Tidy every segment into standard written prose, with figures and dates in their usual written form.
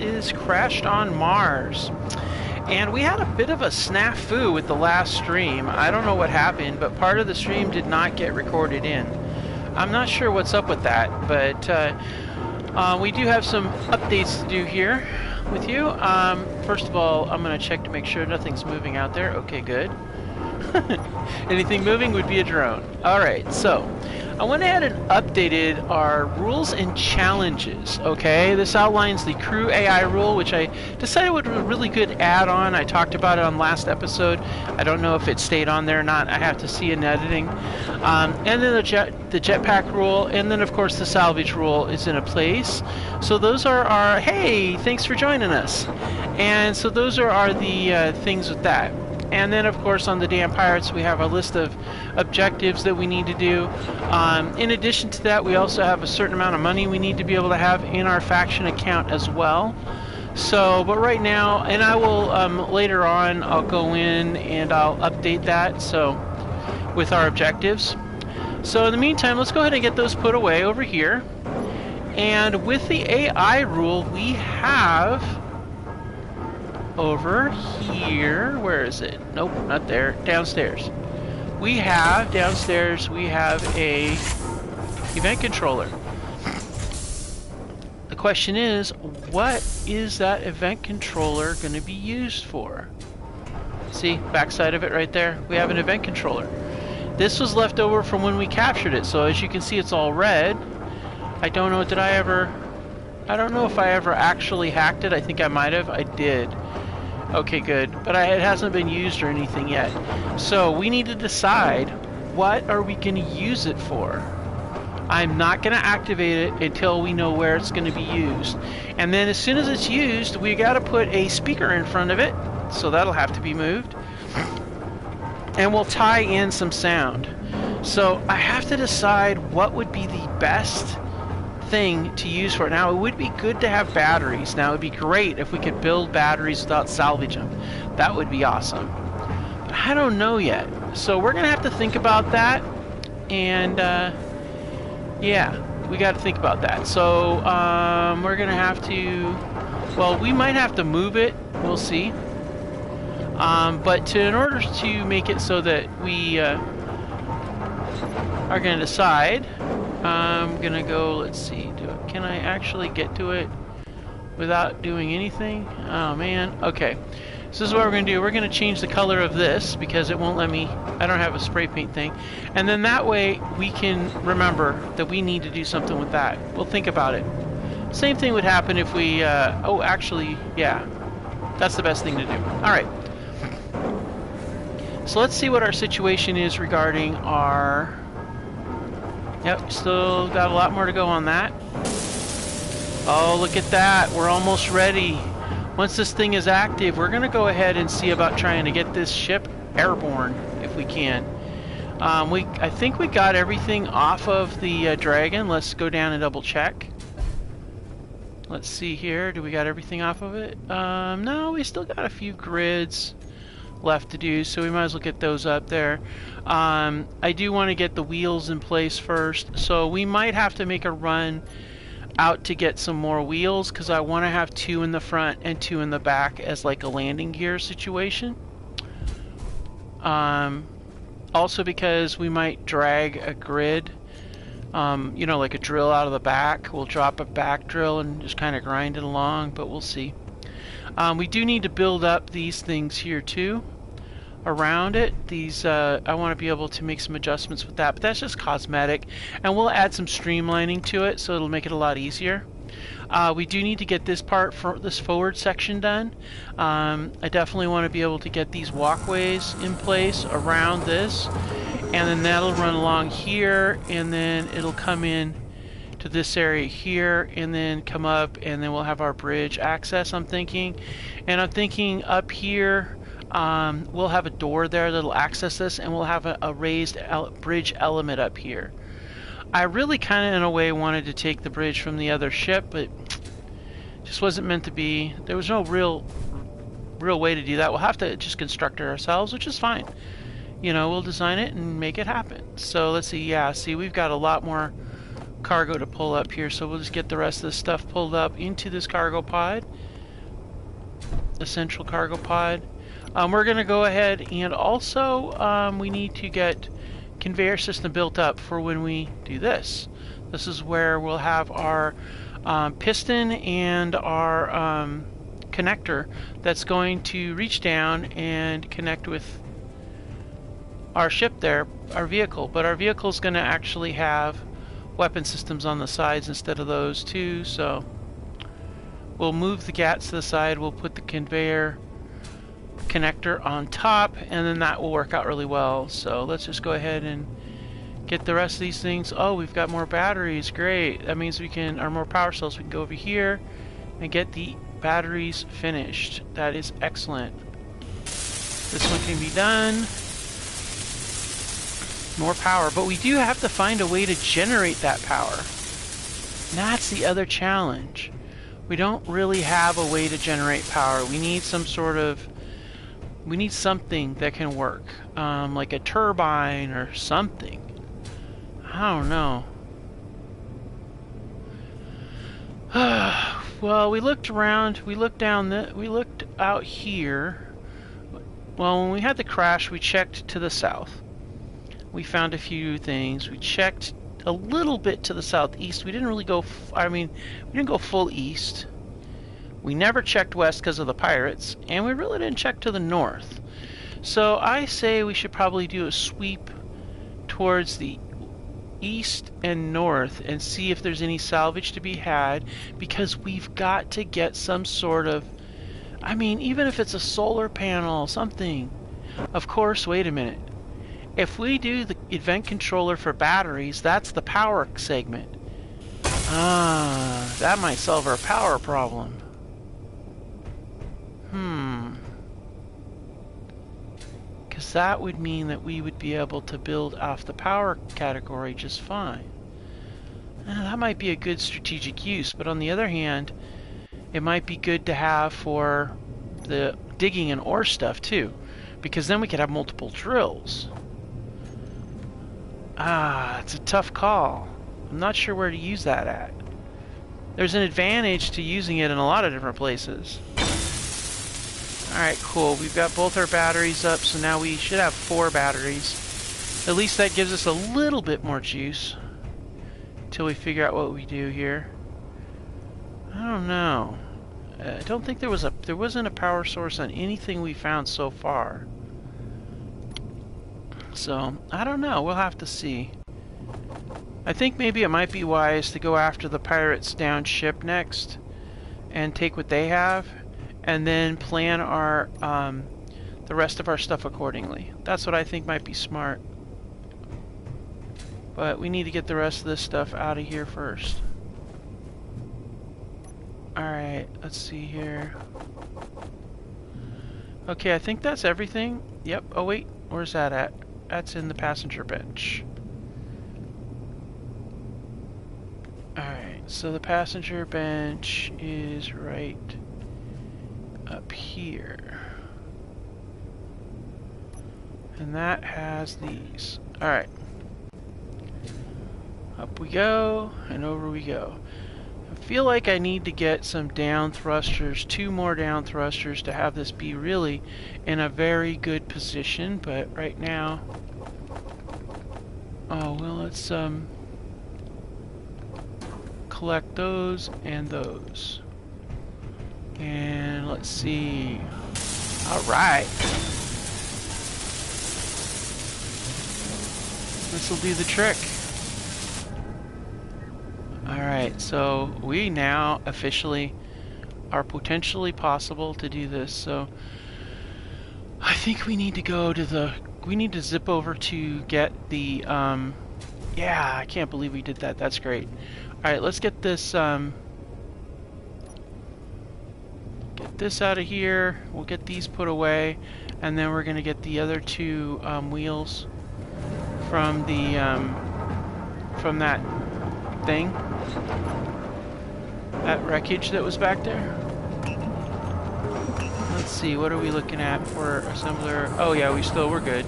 is Crashed on Mars. And we had a bit of a snafu with the last stream. I don't know what happened, but part of the stream did not get recorded in. I'm not sure what's up with that, but we do have some updates to do here with you. First of all, I'm going to check to make sure nothing's moving out there. Okay, good. Anything moving would be a drone. Alright, so I went ahead and updated our rules and challenges, okay? This outlines the crew AI rule, which I decided was a really good add-on. I talked about it on last episode. I don't know if it stayed on there or not. I have to see in editing. And then the jetpack rule, and then of course the salvage rule is in a place. So those are our, hey, thanks for joining us. And so those are the things with that. And then, of course, on the Damn Pirates, we have a list of objectives that we need to do. In addition to that, we also have a certain amount of money we need to be able to have in our faction account as well. So, but right now, and I will, later on, I'll go in and I'll update that, so, with our objectives. So, in the meantime, let's go ahead and get those put away over here. And with the AI rule, we have... over here, where is it? Nope, not there. Downstairs. We have a event controller. The question is, what is that event controller going to be used for? See, backside of it right there, we have an event controller. This was left over from when we captured it, so as you can see, it's all red. I don't know, I don't know if I ever actually hacked it. I think I might have. I did. Okay, good. But it hasn't been used or anything yet. So we need to decide, what are we going to use it for? I'm not going to activate it until we know where it's going to be used. And then as soon as it's used, we got to put a speaker in front of it. So that'll have to be moved. And we'll tie in some sound. So I have to decide what would be the best thing to use for it. Now, it would be good to have batteries. Now, it would be great if we could build batteries without salvage them. That would be awesome. But I don't know yet. So we're going to have to think about that. And, yeah, we got to think about that. So, we're going to have to... well, we might have to move it. We'll see. But in order to make it so that we are going to decide... I'm gonna go, let's see, can I actually get to it without doing anything? Oh man, okay. So this is what we're gonna do. We're gonna change the color of this because it won't let me, I don't have a spray paint thing. And then that way we can remember that we need to do something with that. We'll think about it. Same thing would happen if we, oh actually, yeah. That's the best thing to do. Alright. So let's see what our situation is regarding our... Yep, still got a lot more to go on that. Oh, look at that. We're almost ready. Once this thing is active, we're going to go ahead and see about trying to get this ship airborne, if we can. I think we got everything off of the Dragon. Let's go down and double check. Let's see here. Do we got everything off of it? No, we still got a few grids left to do, so we might as well get those up there. I do want to get the wheels in place first, so we might have to make a run out to get some more wheels, because I want to have 2 in the front and 2 in the back as like a landing gear situation. Also because we might drag a grid, you know, like a drill out of the back. We'll drop a back drill and just kind of grind it along, but we'll see. We do need to build up these things here too around it. These I want to be able to make some adjustments with that, but that's just cosmetic, and we'll add some streamlining to it so it'll make it a lot easier. We do need to get this part for this forward section done. I definitely want to be able to get these walkways in place around this, and then that'll run along here, and then it'll come in to this area here, and then come up, and then we'll have our bridge access, I'm thinking. And I'm thinking up here, we'll have a door there that'll access this, and we'll have a raised bridge element up here. I really kind of, in a way, wanted to take the bridge from the other ship, but just wasn't meant to be. There was no real way to do that. We'll have to just construct it ourselves, which is fine. You know, we'll design it and make it happen. So let's see. Yeah, see, we've got a lot more cargo to pull up here, so we'll just get the rest of this stuff pulled up into this cargo pod, the central cargo pod. We're going to go ahead and also we need to get conveyor system built up for when we do this. This is where we'll have our piston and our connector that's going to reach down and connect with our ship there, our vehicle. But our vehicle is going to actually have weapon systems on the sides instead of those too, so we'll move the GATs to the side, we'll put the conveyor connector on top, and then that will work out really well. So let's just go ahead and get the rest of these things. Oh, we've got more batteries, great. That means we can, or more power cells, we can go over here and get the batteries finished. That is excellent. This one can be done. More power, but we do have to find a way to generate that power. And that's the other challenge. We don't really have a way to generate power. We need some sort of, we need something that can work, like a turbine or something. I don't know. Well, we looked around, we looked down, we looked out here. Well, when we had the crash, we checked to the south. We found a few things. We checked a little bit to the southeast. We didn't really go, we didn't go full east. We never checked west because of the pirates, and we really didn't check to the north. So I say we should probably do a sweep towards the east and north and see if there's any salvage to be had, because we've got to get some sort of, even if it's a solar panel, something. Of course, wait a minute. If we do the event controller for batteries, that's the power segment. That might solve our power problem. Because that would mean that we would be able to build off the power category just fine. That might be a good strategic use, but on the other hand, it might be good to have for the digging and ore stuff too, because then we could have multiple drills. It's a tough call. I'm not sure where to use that at. There's an advantage to using it in a lot of different places. Alright, cool. We've got both our batteries up, so now we should have 4 batteries. At least that gives us a little bit more juice until we figure out what we do here. I don't know. I don't think there wasn't a power source on anything we found so far. So, I don't know. We'll have to see. I think maybe it might be wise to go after the pirates down ship next and take what they have, and then plan our the rest of our stuff accordingly. That's what I think might be smart. But we need to get the rest of this stuff out of here first. Alright, let's see here. Okay, I think that's everything. Yep. Oh wait, where's that at? That's in the passenger bench. Alright, so the passenger bench is right up here. And that has these. Alright. Up we go, and over we go. I feel like I need to get some down thrusters, 2 more down thrusters to have this be really in a very good position, but right now... Oh, well, let's collect those and those. And let's see. Alright. This will do the trick. Alright, so we now officially are potentially possible to do this. So I think we need to go to the... We need to zip over to get the... yeah, I can't believe we did that. That's great. Alright, let's get this... get this out of here. We'll get these put away. And then we're going to get the other 2 wheels from the... from that thing. That wreckage that was back there. Let's see, what are we looking at for assembler? Oh yeah, we're good.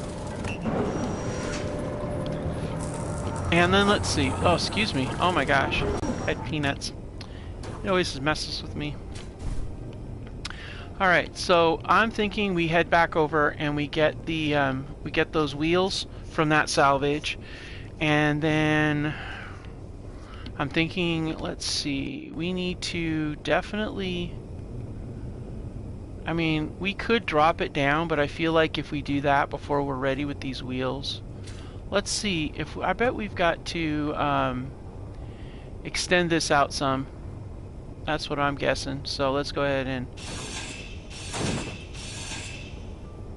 And then let's see. Oh, excuse me. Oh my gosh. I had peanuts. It always messes with me. Alright, so I'm thinking we head back over and we get the we get those wheels from that salvage, and then I'm thinking, let's see, we need to definitely, I mean, we could drop it down, but I feel like if we do that before we're ready with these wheels, let's see, if I bet we've got to extend this out some. That's what I'm guessing. So let's go ahead and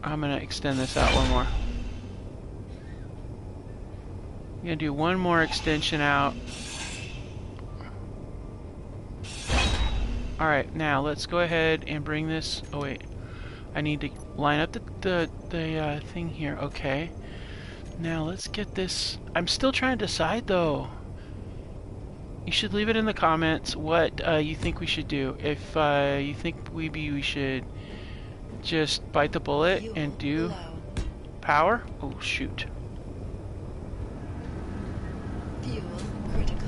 I'm gonna extend this out one more. I'm gonna do one more extension out. Alright, now let's go ahead and bring this. Oh wait, I need to line up the thing here. Okay, now let's get this. I'm still trying to decide though. You should leave it in the comments what you think we should do. If you think maybe we should just bite the bullet and do power. Oh shoot. Fuel critical.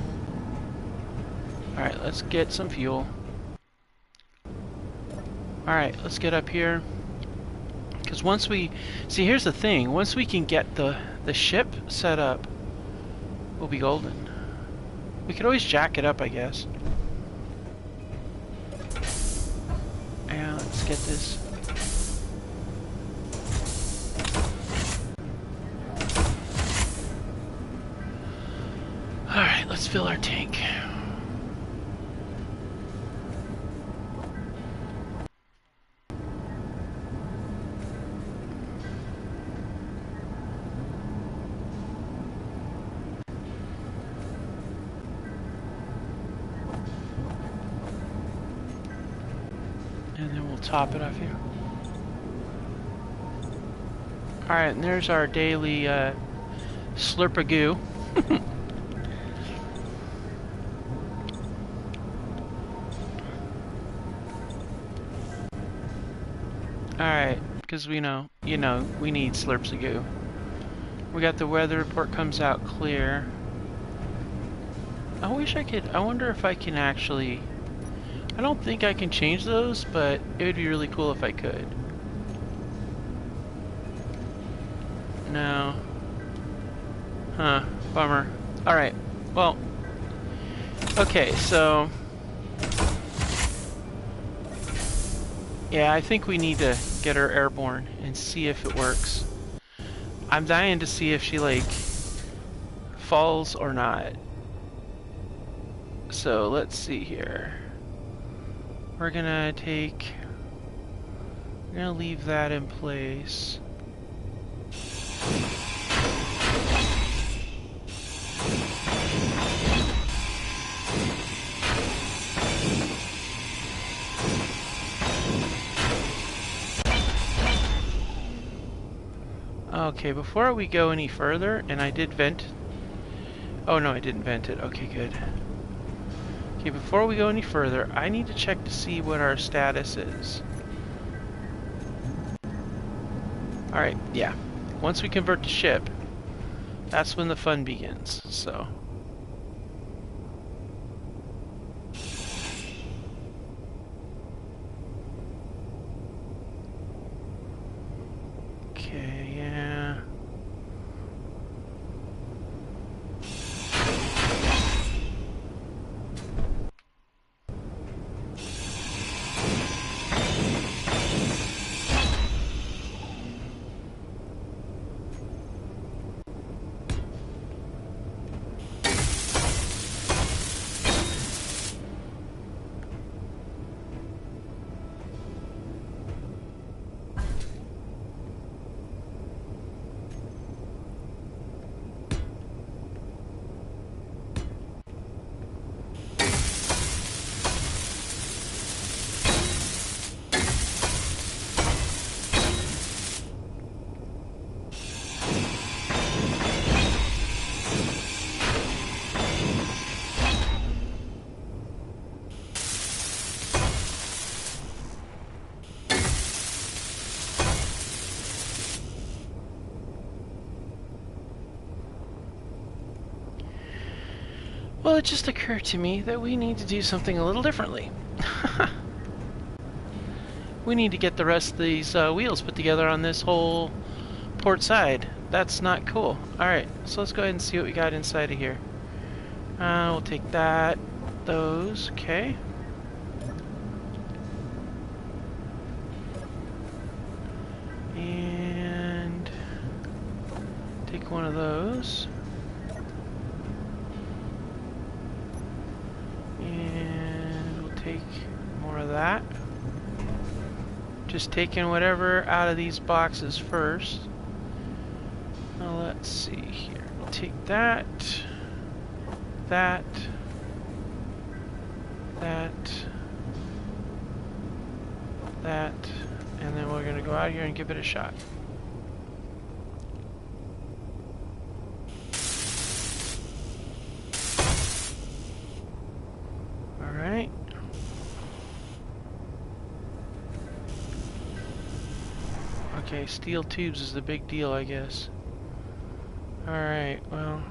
Alright, let's get some fuel. Alright, let's get up here. Because once we... See, here's the thing. Once we can get the ship set up, we'll be golden. We could always jack it up, I guess. And let's get this. Alright, let's fill our tank. And then we'll top it off here. Alright, and there's our daily slurp-a-goo. Alright, because we know, we need slurps-a-goo. We got the weather report comes out clear. I wish I could, I wonder if I can actually... I don't think I can change those, but it would be really cool if I could. No. Huh. Bummer. Alright. Well. Okay, so... Yeah, I think we need to get her airborne and see if it works. I'm dying to see if she, like, falls or not. So, let's see here. We're gonna leave that in place. Okay, before we go any further, and I did vent. Oh no, I didn't vent it. Okay, good. Okay, before we go any further, I need to check to see what our status is. Alright, yeah. Once we convert to ship, that's when the fun begins, so... Okay, yeah... Well, it just occurred to me that we need to do something a little differently. We need to get the rest of these wheels put together on this whole port side. That's not cool. Alright, so let's go ahead and see what we got inside of here. We'll take that, those, okay. And take one of those. And we'll take more of that. Just taking whatever out of these boxes first. Now let's see here. We'll take that, that, and then we're going to go out here and give it a shot. Alright. Okay, steel tubes is the big deal, I guess. Alright, well...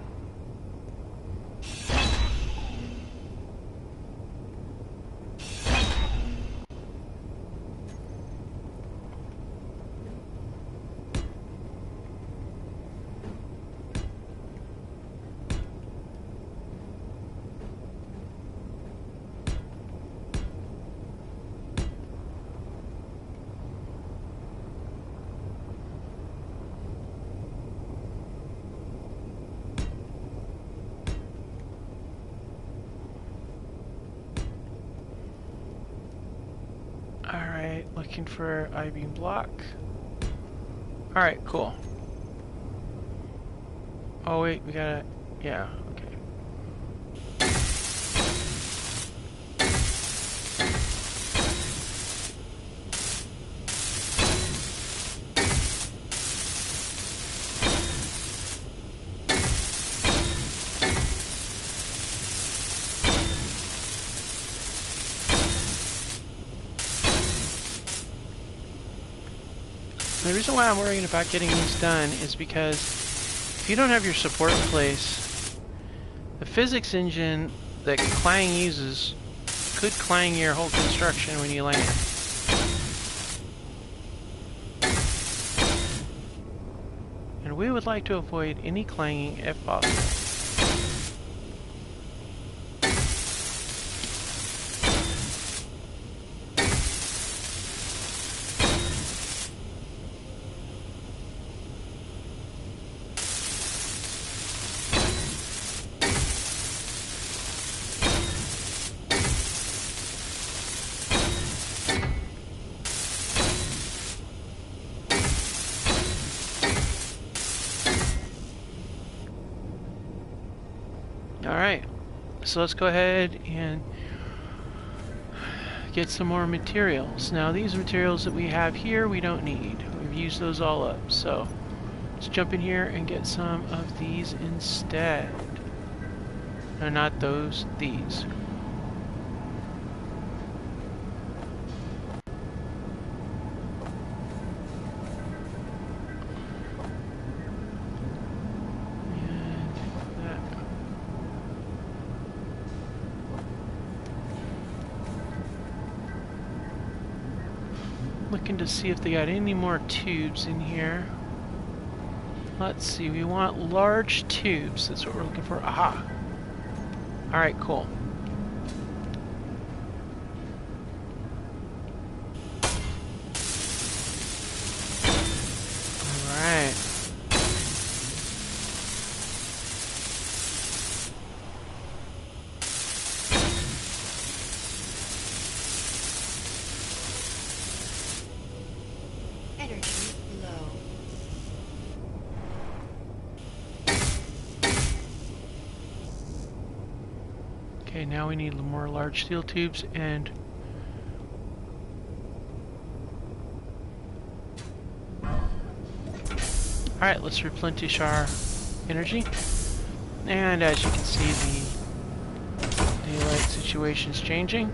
Alright, looking for I-beam block. Alright, cool. Oh wait, we gotta... yeah, okay. The reason why I'm worrying about getting these done is because if you don't have your support in place, the physics engine that Clang uses could clang your whole construction when you land. And we would like to avoid any clanging if possible. Alright, so let's go ahead and get some more materials. Now these materials that we have here we don't need. We've used those all up. So let's jump in here and get some of these instead. No, not those, these. Looking to see if they got any more tubes in here. Let's see, we want large tubes. That's what we're looking for. Aha! Alright, cool. Alright. Energy low. Okay, now we need more large steel tubes and alright, let's replenish our energy. And as you can see, the daylight situation's changing.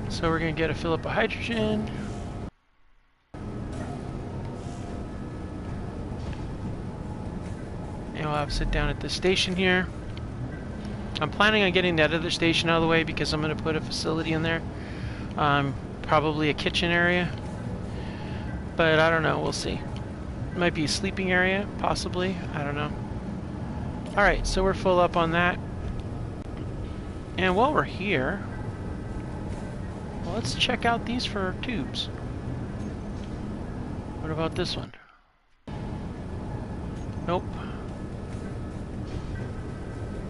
So we're going to get a fill up of hydrogen. And we'll have to sit down at this station here. I'm planning on getting that other station out of the way because I'm going to put a facility in there. Probably a kitchen area. But I don't know, we'll see. Might be a sleeping area, possibly. I don't know. Alright, so we're full up on that. And while we're here, well, let's check out these for tubes. What about this one? Nope.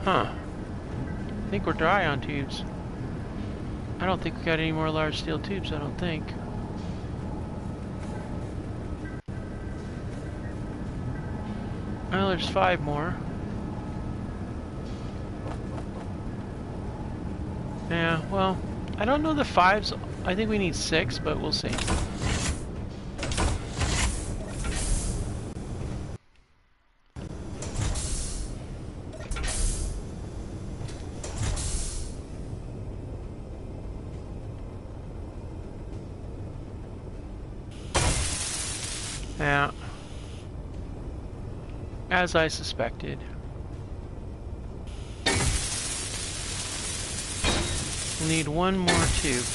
Huh. I think we're dry on tubes. I don't think we got any more large steel tubes, I don't think. Well, there's 5 more. Yeah, well, I don't know the 5s. I think we need 6, but we'll see. Yeah. As I suspected. We'll need 1 more tube.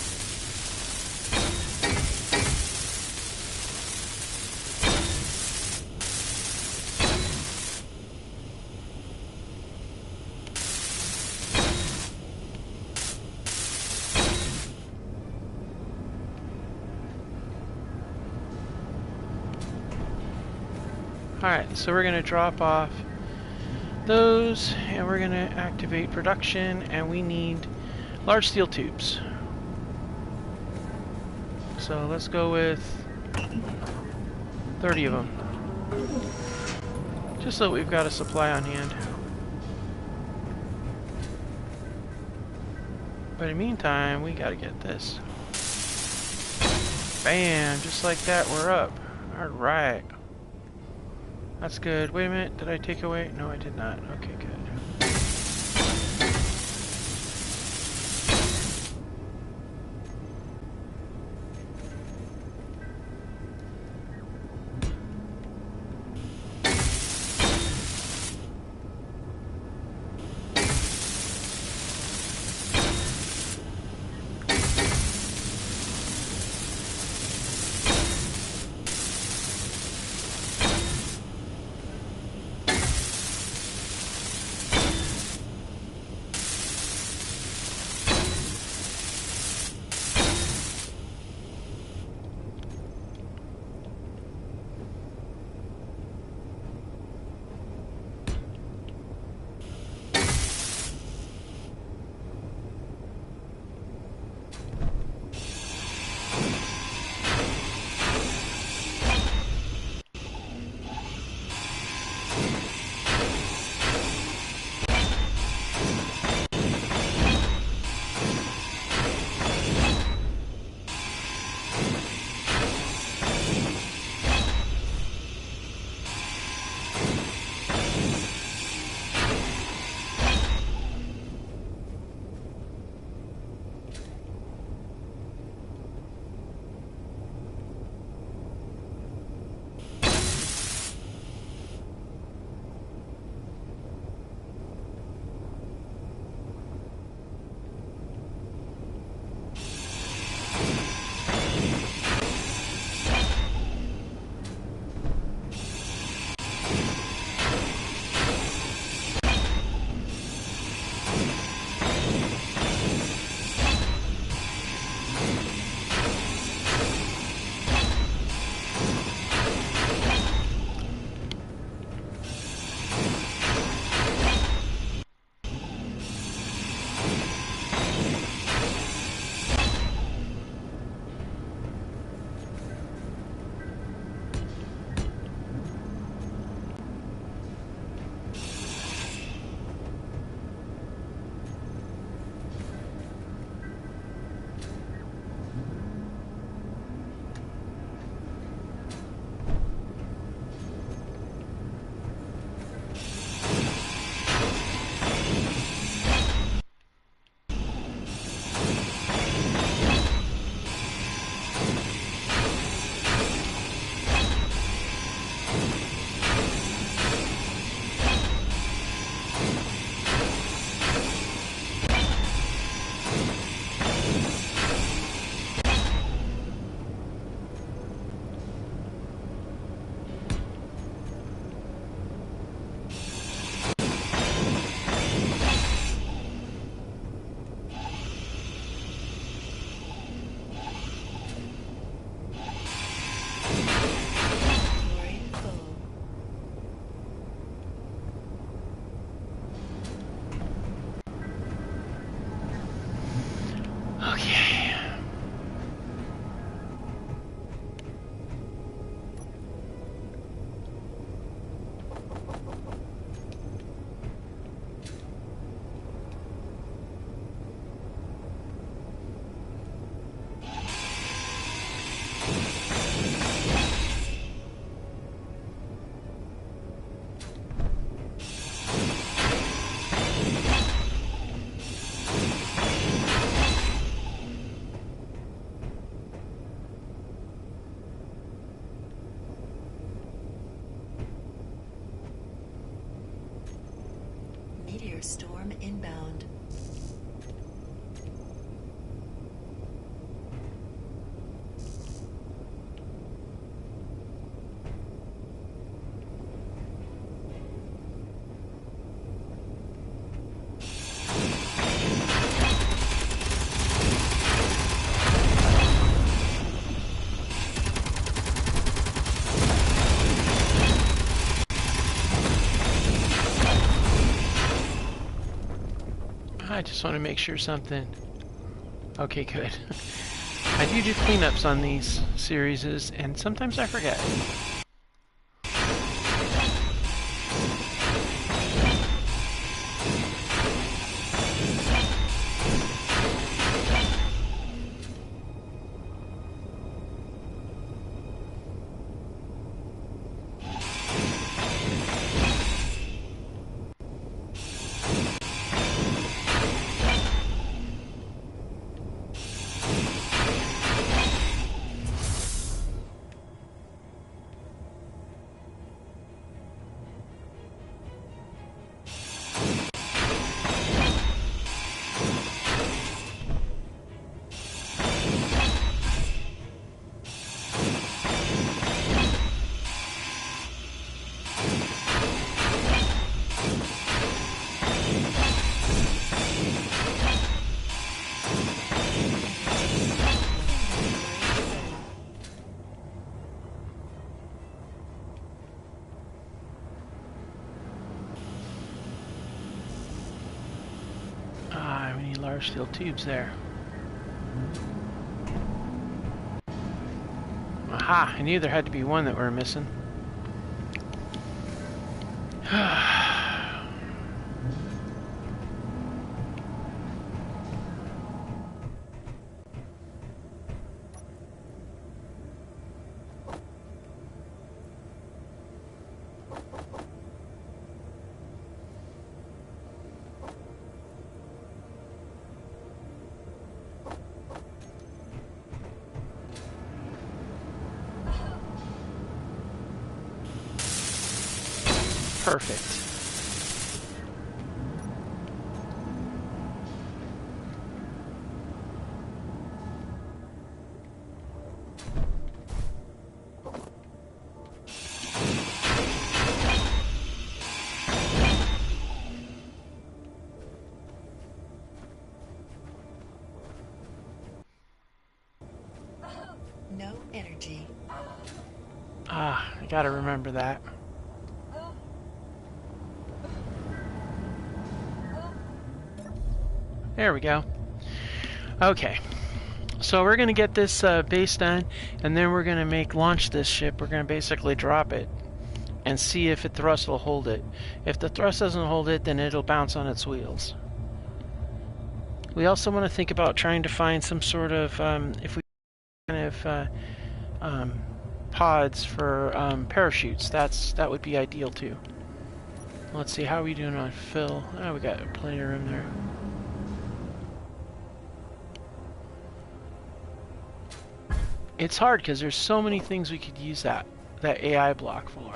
Alright, so we're going to drop off those, and we're going to activate production, and we need large steel tubes. So let's go with 30 of them. Just so we've got a supply on hand. But in the meantime, we gotta get this. Bam! Just like that, we're up. Alright. That's good. Wait a minute, did I take away? No, I did not. Okay, good. Thunderstorm inbound. I just want to make sure something... Okay, good. I do cleanups on these series, and sometimes I forget. We need large steel tubes there. Aha! I knew there had to be one that we're missing. Perfect. No energy. Ah, I gotta remember that. There we go. Okay. So we're going to get this base done, and then we're going to launch this ship. We're going to basically drop it and see if the thrust will hold it. If the thrust doesn't hold it, then it'll bounce on its wheels. We also want to think about trying to find some sort of, if we kind of pods for parachutes. That would be ideal too. Let's see, how are we doing on fill? Oh, we got plenty of room there. It's hard because there's so many things we could use that AI block for.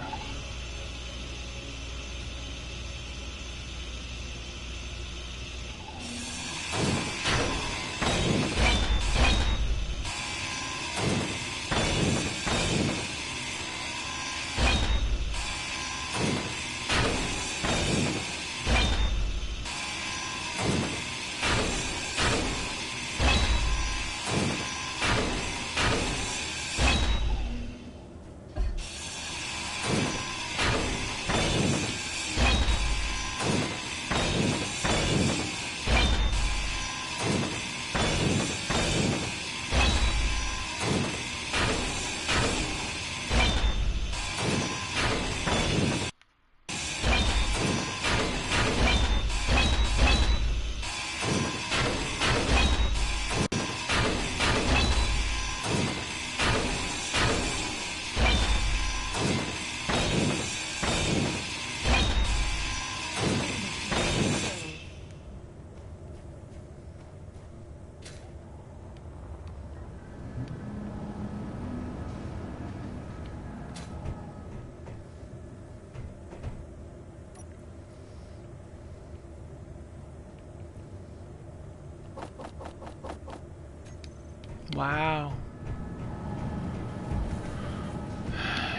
Wow.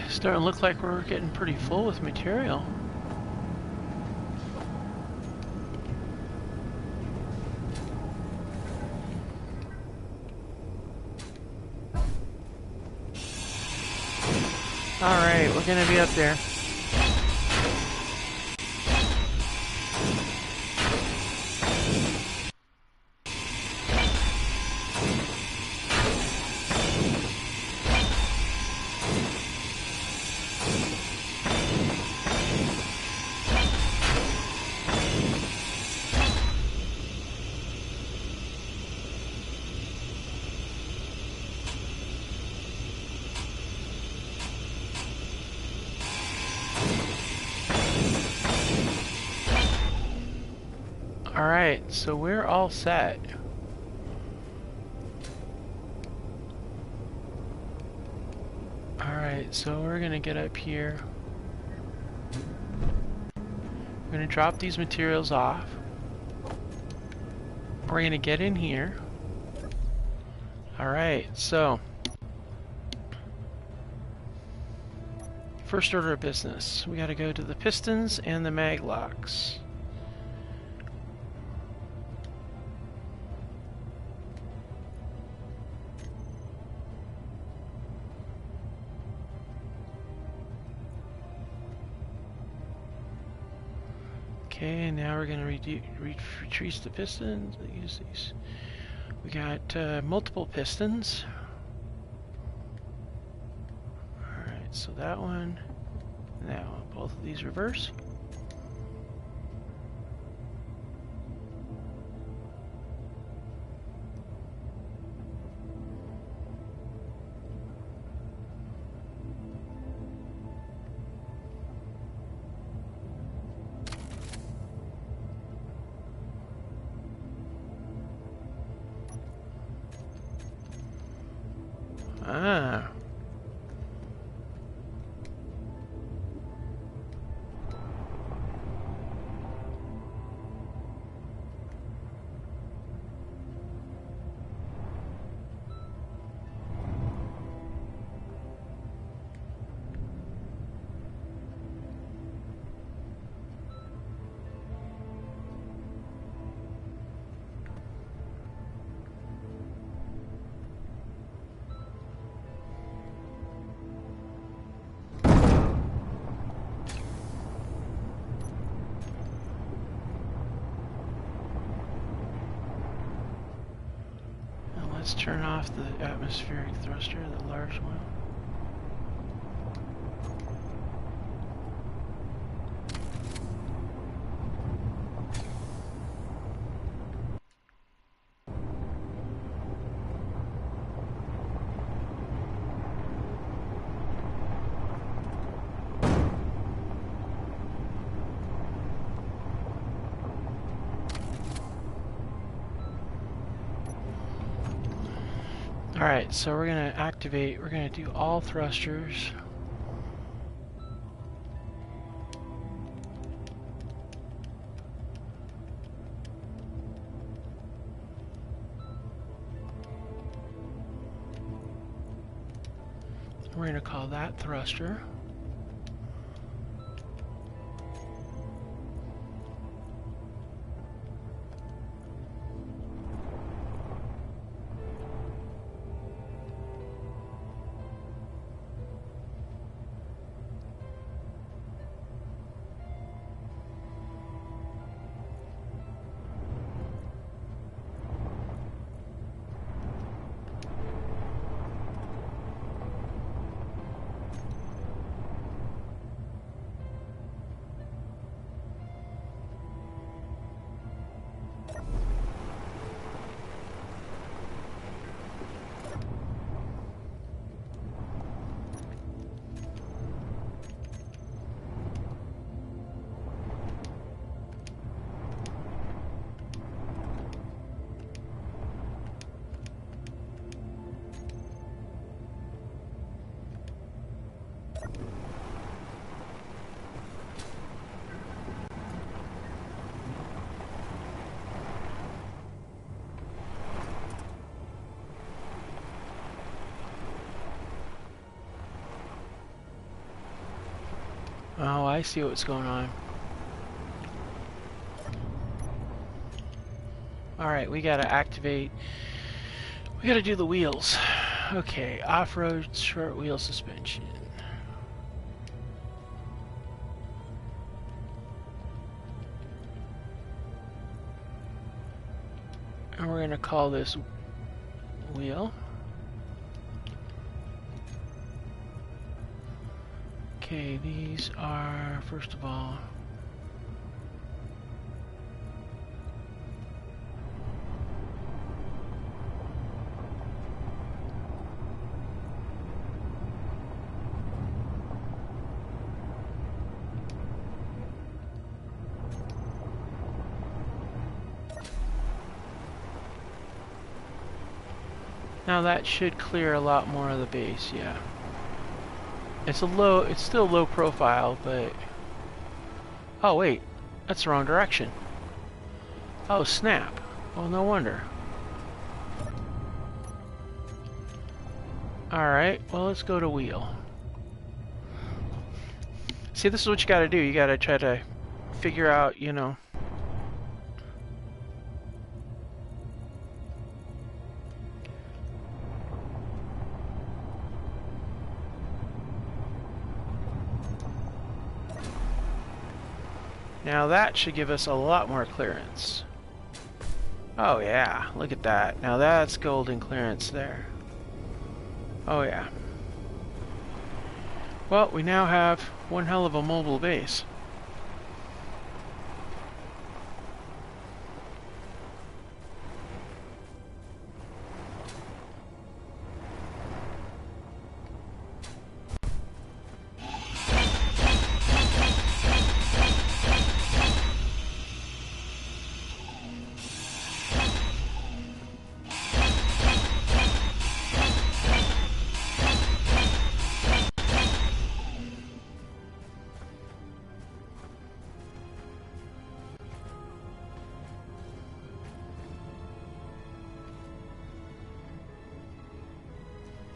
Starting to look like we're getting pretty full with material. Alright, we're gonna be up there. Alright, so we're all set. Alright, so we're gonna get up here. We're gonna drop these materials off. We're gonna get in here. Alright, so first order of business. We gotta go to the pistons and the mag locks. Okay, now we're going to retrace the pistons. Use these. We got multiple pistons. Alright, so that one. Now, both of these reverse. Ah. Let's turn off the atmospheric thruster, the large one. Alright, so we're going to activate, we're going to do all thrusters. We're going to call that thruster. Oh, I see what's going on. Alright, we gotta activate... We gotta do the wheels. Okay, off-road short wheel suspension. And we're gonna call this wheel. Okay, these are, first of all, now that should clear a lot more of the base, yeah. It's still low profile, but... Oh wait, that's the wrong direction. Oh snap. Well, no wonder. Alright, well let's go to wheel. See, this is what you gotta do. You gotta try to figure out, you know... Now that should give us a lot more clearance. Oh yeah, look at that. Now that's golden clearance there. Oh yeah. Well, we now have one hell of a mobile base.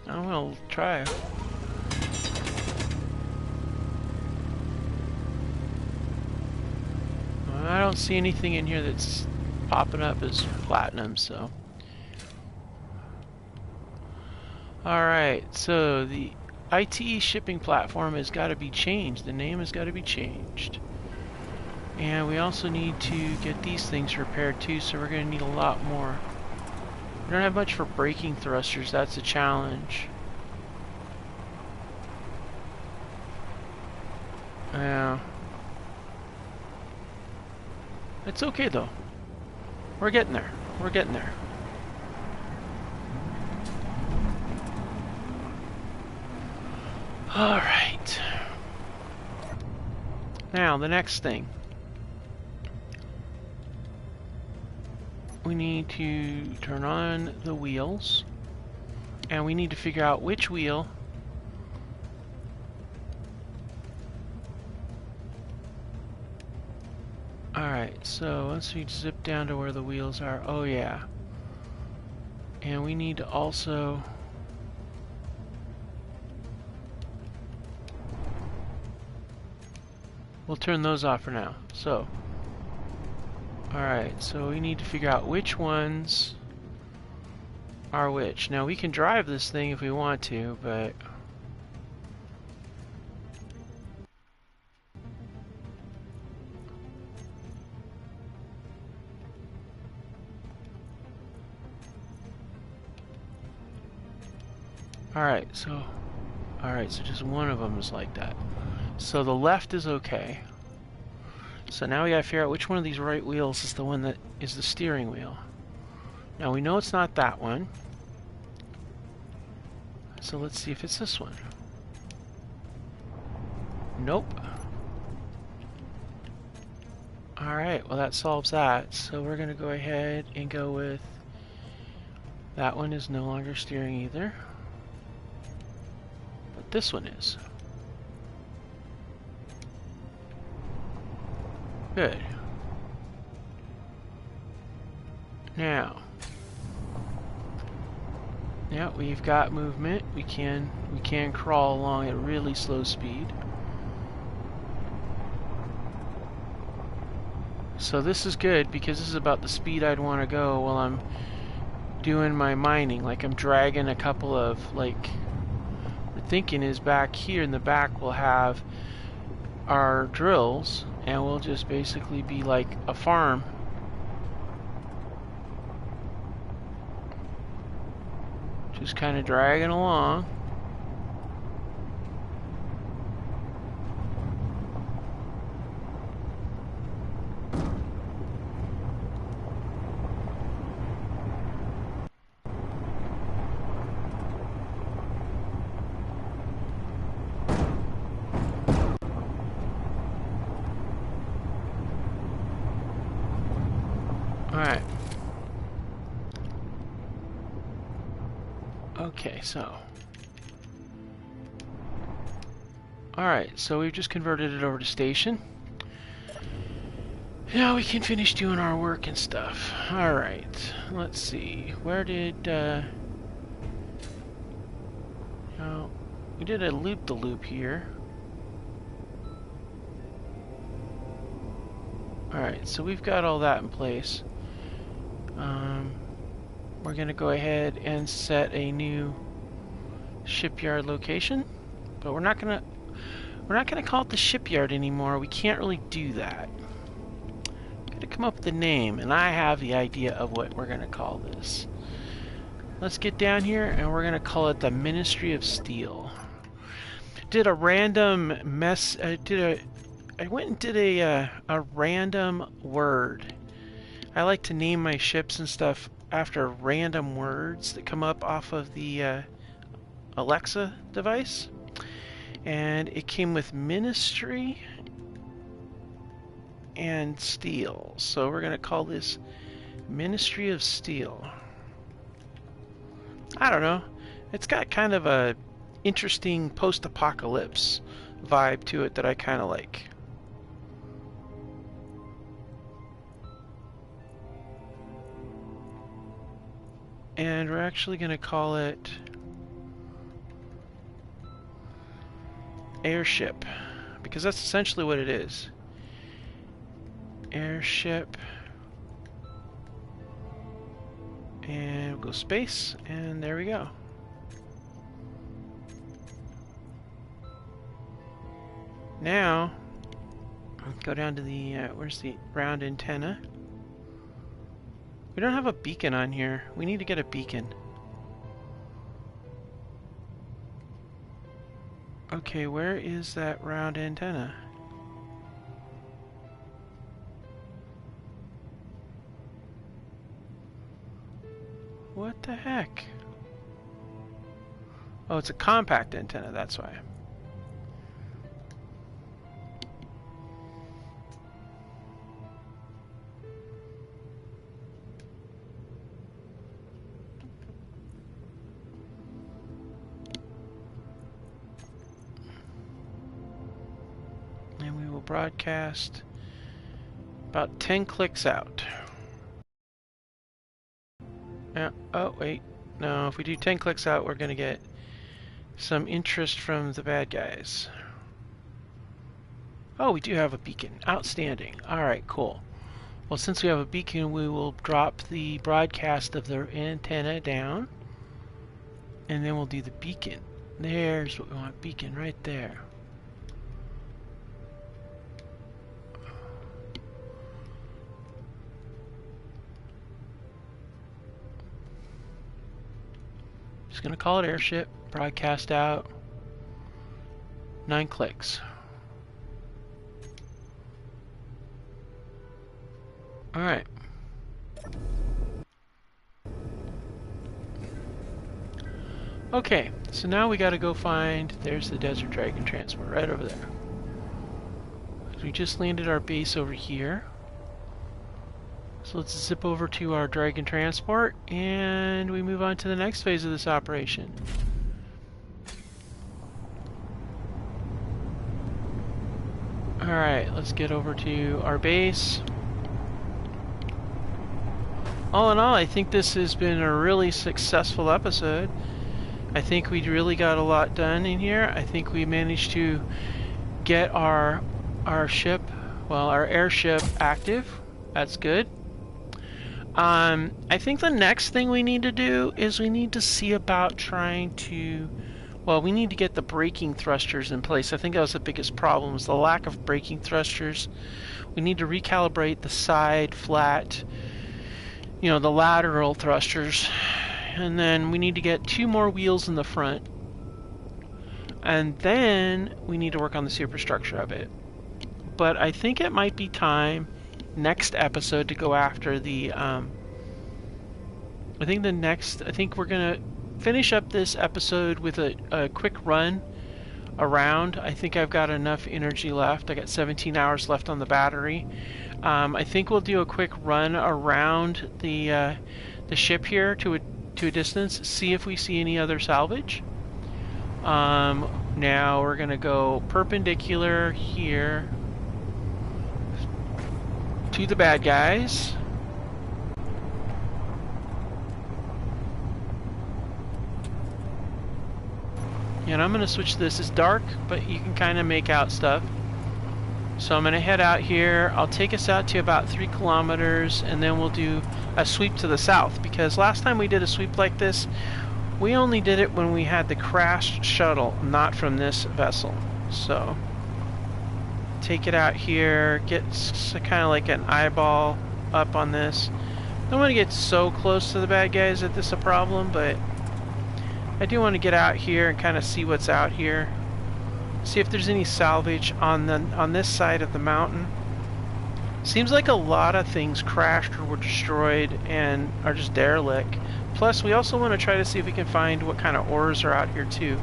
I will try. I don't see anything in here that's popping up as platinum, so. Alright, so the ITE shipping platform has got to be changed. The name has got to be changed. And we also need to get these things repaired too, so we're going to need a lot more. We don't have much for braking thrusters, that's a challenge. Yeah. It's okay though. We're getting there. We're getting there. Alright. Now, the next thing. We need to turn on the wheels. And we need to figure out which wheel Alright, so once we zip down to where the wheels are, oh yeah. And we need to also we'll turn those off for now. So alright, so we need to figure out which ones are which. Now we can drive this thing if we want to, but alright, so just one of them is like that. So the left is okay. So now we gotta figure out which one of these right wheels is the one that is the steering wheel. Now we know it's not that one. So let's see if it's this one. Nope. Alright, well that solves that. So we're gonna go ahead and go with that one is no longer steering either. But this one is. Good. Now, yeah, we've got movement. We can crawl along at really slow speed. So this is good because this is about the speed I'd want to go while I'm doing my mining. Like I'm dragging a couple of, like, the thinking is back here in the back we'll have our drills and we'll just basically be like a farm. Just kind of dragging along. Alright. Okay, so. Alright, so we've just converted it over to station. Now we can finish doing our work and stuff. Alright, let's see. Where did, oh, we did a loop-the-loop here. Alright, so we've got all that in place. We're gonna go ahead and set a new shipyard location, but we're not gonna call it the shipyard anymore. We can't really do that. Gotta come up with a name, and I have the idea of what we're gonna call this. Let's get down here, and we're gonna call it the Ministry of Steel. Did a random mess. I went and did a random word. I like to name my ships and stuff after random words that come up off of the Alexa device. And it came with Ministry and Steel. So we're going to call this Ministry of Steel. I don't know. It's got kind of a interesting post-apocalypse vibe to it that I kind of like. And we're actually going to call it Airship, because that's essentially what it is. Airship. And we'll go space, and there we go. Now, go down to the, where's the round antenna? We don't have a beacon on here. We need to get a beacon. Okay, where is that round antenna? What the heck? Oh, it's a compact antenna, that's why. Broadcast about 10 clicks out. Oh wait, no, if we do 10 clicks out we're gonna get some interest from the bad guys. Oh, we do have a beacon. Outstanding. Alright, cool. Well, since we have a beacon, we will drop the broadcast of the antenna down, and then we'll do the beacon. There's what we want, beacon right there. Just gonna call it Airship, broadcast out, 9 clicks. Alright. Okay, so now we gotta go find, there's the Desert Dragon transport right over there. We just landed our base over here. So let's zip over to our Dragon transport and we move on to the next phase of this operation. Alright, let's get over to our base. All in all, I think this has been a really successful episode. I think we really got a lot done in here. I think we managed to get our ship, well, our airship active. That's good. I think the next thing we need to do is we need to see about trying to, well, we need to get the braking thrusters in place. I think that was the biggest problem, was the lack of braking thrusters. We need to recalibrate the side, flat, the lateral thrusters. And then we need to get 2 more wheels in the front. And then we need to work on the superstructure of it. But I think it might be time next episode to go after the I think we're gonna finish up this episode with a quick run around. I think I've got enough energy left. I got 17 hours left on the battery. I think we'll do a quick run around the ship here to a distance, see if we see any other salvage. Now we're gonna go perpendicular here to the bad guys. And I'm going to switch this. It's dark, but you can kind of make out stuff. So I'm going to head out here. I'll take us out to about 3 kilometers, and then we'll do a sweep to the south. Because last time we did a sweep like this, we only did it when we had the crashed shuttle, not from this vessel. So take it out here, get kind of like an eyeball up on this. Don't want to get so close to the bad guys that this is a problem, but I do want to get out here and kind of see what's out here. See if there's any salvage on this side of the mountain. Seems like a lot of things crashed or were destroyed and are just derelict. Plus, we also want to try to see if we can find what kind of ores are out here too,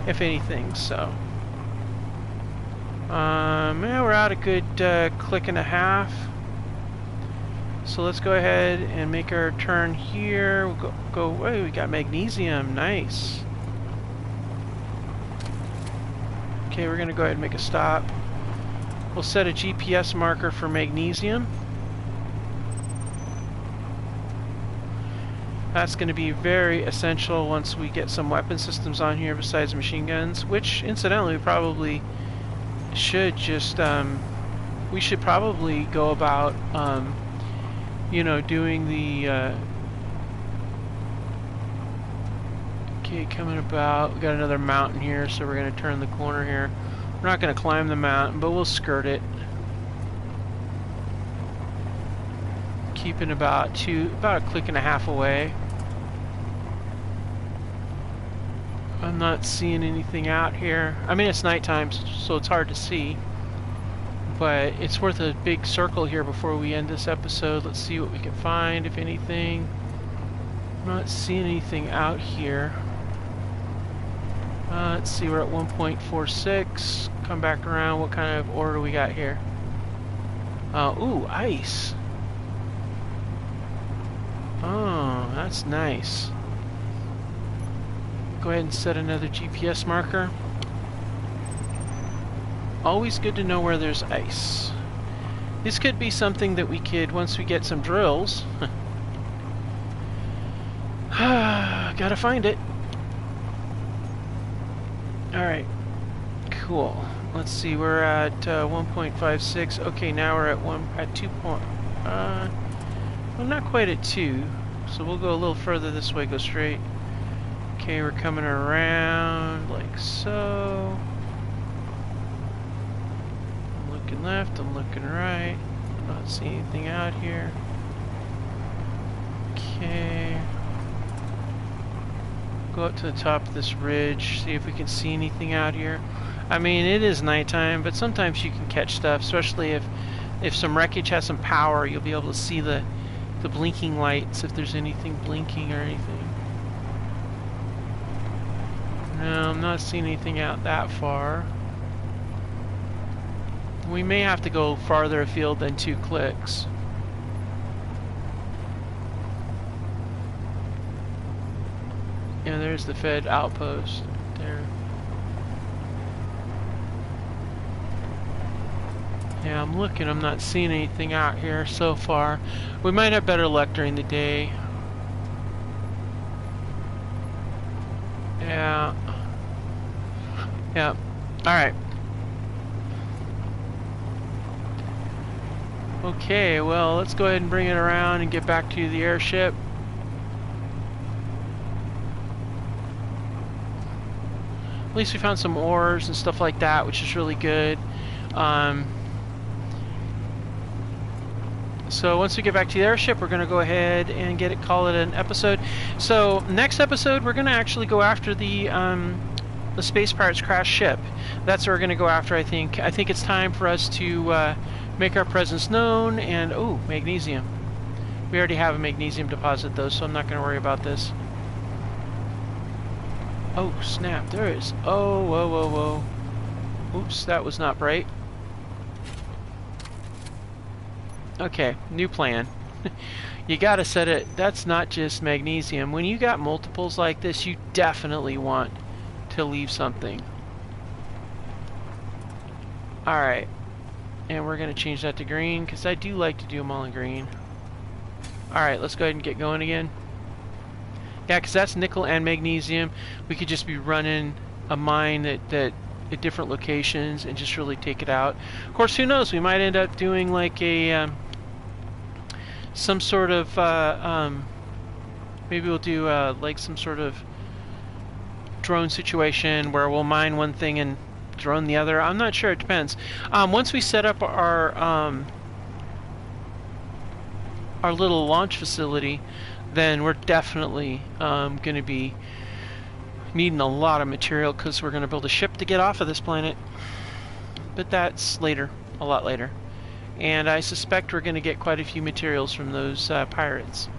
if anything. So, yeah, we're out a good click and a half. So let's go ahead and make our turn here. We'll go. Hey, we got magnesium. Nice. Okay, we're gonna go ahead and make a stop. We'll set a GPS marker for magnesium. That's going to be very essential once we get some weapon systems on here besides machine guns, which incidentally we probably should just we should probably go about doing the okay, coming about. We got another mountain here, so we're going to turn the corner here. We're not going to climb the mountain, but we'll skirt it. Keeping about a click and a half away. I'm not seeing anything out here. I mean, it's nighttime, so it's hard to see. But it's worth a big circle here before we end this episode. Let's see what we can find, if anything. I'm not seeing anything out here. Let's see, we're at 1.46. Come back around. What kind of ore do we got here? Ooh, ice. Oh, that's nice. Go ahead and set another GPS marker. Always good to know where there's ice. This could be something that we could, once we get some drills. Gotta find it. Alright. Cool. Let's see, we're at 1.56. Okay, now we're at 2 point. Well, not quite at 2. So we'll go a little further this way, go straight. Okay, we're coming around like so. I'm looking left, I'm looking right. Not seeing anything out here. Okay. Go up to the top of this ridge, see if we can see anything out here. I mean, it is nighttime, but sometimes you can catch stuff, especially if some wreckage has some power, you'll be able to see the blinking lights if there's anything blinking or anything. No, I'm not seeing anything out that far. We may have to go farther afield than 2 clicks. Yeah, there's the Fed outpost there. Yeah, I'm looking, I'm not seeing anything out here so far. We might have better luck during the day. Yeah. Yeah. Alright. Okay, well, let's go ahead and bring it around and get back to the airship. At least we found some ores and stuff like that, which is really good. So once we get back to the airship, we're going to go ahead and call it an episode. So next episode, we're going to actually go after the Space Pirates crash ship. That's what we're going to go after, I think. I think it's time for us to make our presence known. And, oh, magnesium. We already have a magnesium deposit, though, so I'm not going to worry about this. Oh, snap, there is. Oh, whoa, whoa, whoa. Oops, that was not bright. Okay, new plan. You gotta set it. That's not just magnesium. When you got multiples like this, you definitely want to leave something. Alright. And we're gonna change that to green, because I do like to do them all in green. Alright, let's go ahead and get going again. Yeah, because that's nickel and magnesium. We could just be running a mine at different locations and just really take it out. Of course, who knows? We might end up doing like a some sort of maybe we'll do like some sort of drone situation where we'll mine one thing and drone the other. I'm not sure. It depends. Once we set up our little launch facility, then we're definitely going to be needing a lot of material, because we're going to build a ship to get off of this planet. But that's later, a lot later. And I suspect we're going to get quite a few materials from those pirates.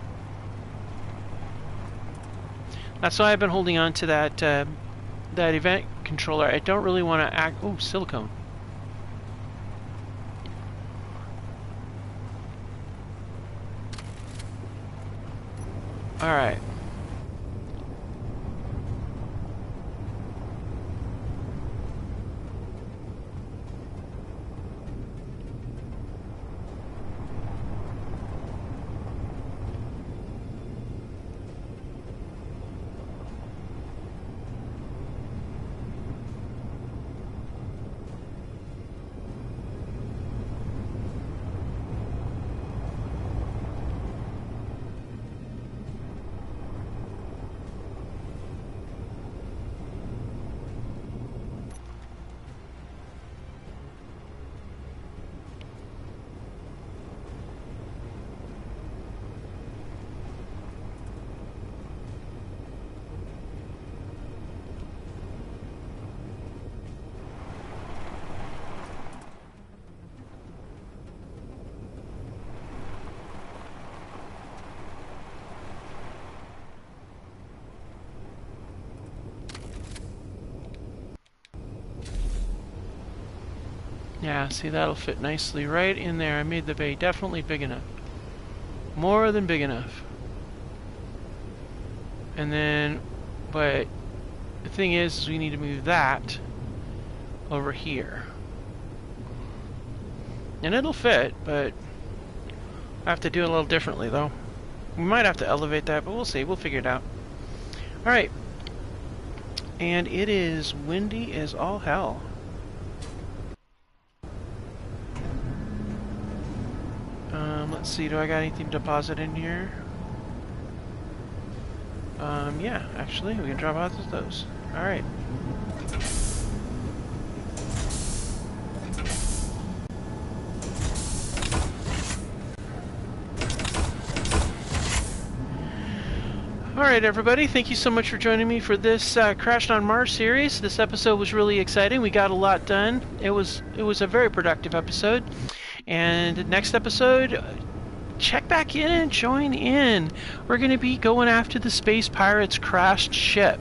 That's why I've been holding on to that that event controller. I don't really want to act... Oh, silicone. Alright. Yeah, see, that'll fit nicely right in there. I made the bay definitely big enough. More than big enough. And then, but the thing is we need to move that over here. And it'll fit, but I have to do it a little differently, though. We might have to elevate that, but we'll see. We'll figure it out. Alright. And it is windy as all hell. Let's see, do I got anything to deposit in here? Yeah, actually, we can drop out those. Alright. Alright, everybody, thank you so much for joining me for this Crashed on Mars series. This episode was really exciting. We got a lot done. It was a very productive episode. And next episode, check back in and join in. We're going to be going after the Space Pirates crashed ship.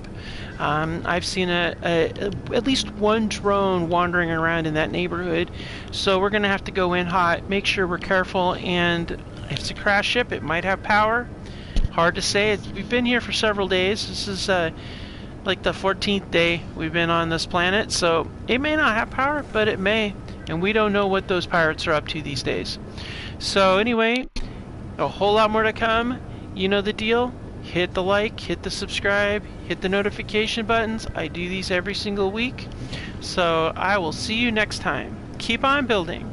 I've seen at least one drone wandering around in that neighborhood, so we're going to have to go in hot, make sure we're careful, and if it's a crashed ship, it might have power. Hard to say. We've been here for several days. This is like the 14th day we've been on this planet, so it may not have power, but it may. And we don't know what those pirates are up to these days. So anyway, a whole lot more to come. You know the deal. Hit the like, hit the subscribe, hit the notification buttons. I do these every single week. So I will see you next time. Keep on building.